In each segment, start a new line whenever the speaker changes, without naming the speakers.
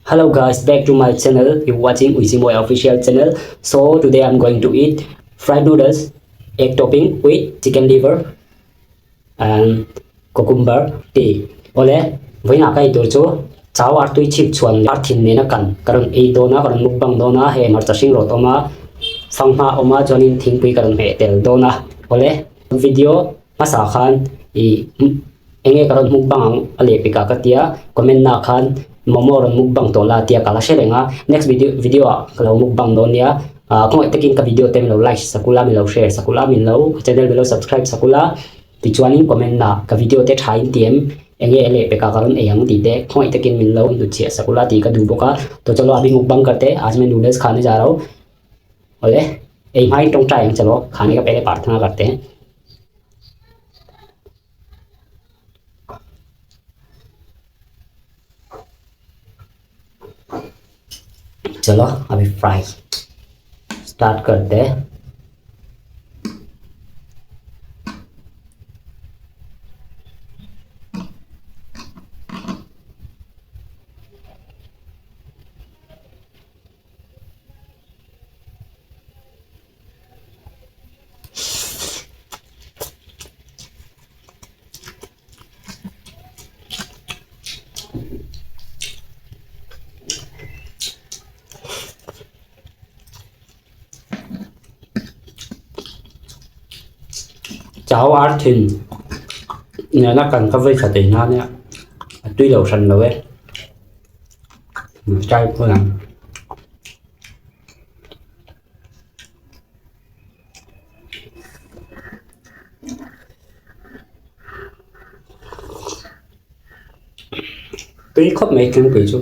Hello guys, back to my channel. You're watching Boy official channel. So today I'm going to eat fried noodles, egg topping with chicken liver and cucumber tea. Ole, với nãy cái đồ chú Chow Artui Chhipchhuan Arthin nena karon e dona karon mukbang dona he mar chasing ro toma fangma oma jonin thingpui karon he tel dona. Ole video masa khan i enge karon mukbang ale pika katia comment na khan momo ron mukbang tola tia kala shelenga next video kalau mukbang donia kung itekin ka video tem lo like sakula mi lo share sakula min lo channel below subscribe sakula tichuanin comment na ka video te thain tiem enge ele pe ka karon eyang ti te kung itekin min lo du chia sakula ti ka du boka तो चलो अभी मुकबंग करते हैं आज मैं noodles खाने जा रहा हूँ बोले एक भाई टोंग टाइम चलो खाने का पहले प्रार्थना करते हैं चलो अभी फ्राई स्टार्ट करते हैं Chow Artui nè nó cần có với khả tỷ nó nè tuy đầu sần rồi ấy trai có làm tí khóc mấy cái quỷ chú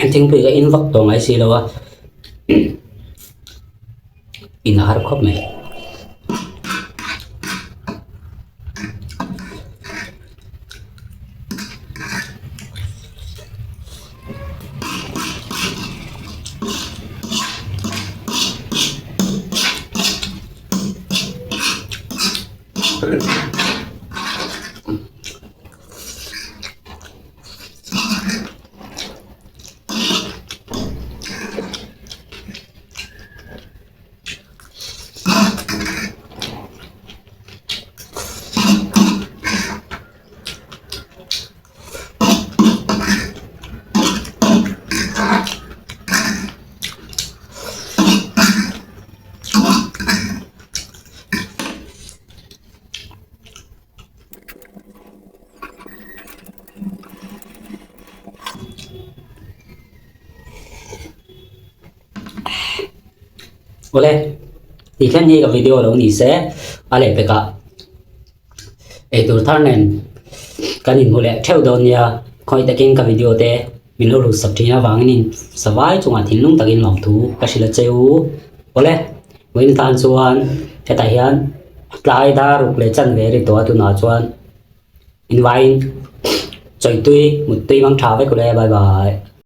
anh think bị cái in vật tổ ngay xí đâu à in harap khóc mày boleh thì khen như cái video đó thì sẽ ale pe cả ấy tôi thằng này cái nhìn boleh theo đó nha coi ta kinh cái video te mình lâu sắp tới nhà vàng nên savai chung à thiên lung ta kinh làm thu cái gì là treo boleh mình tan chuan cái tài hiền lại đã rục lệ chân về để tôi nói chuan invite chơi tui một tui mang trà với cô bye bye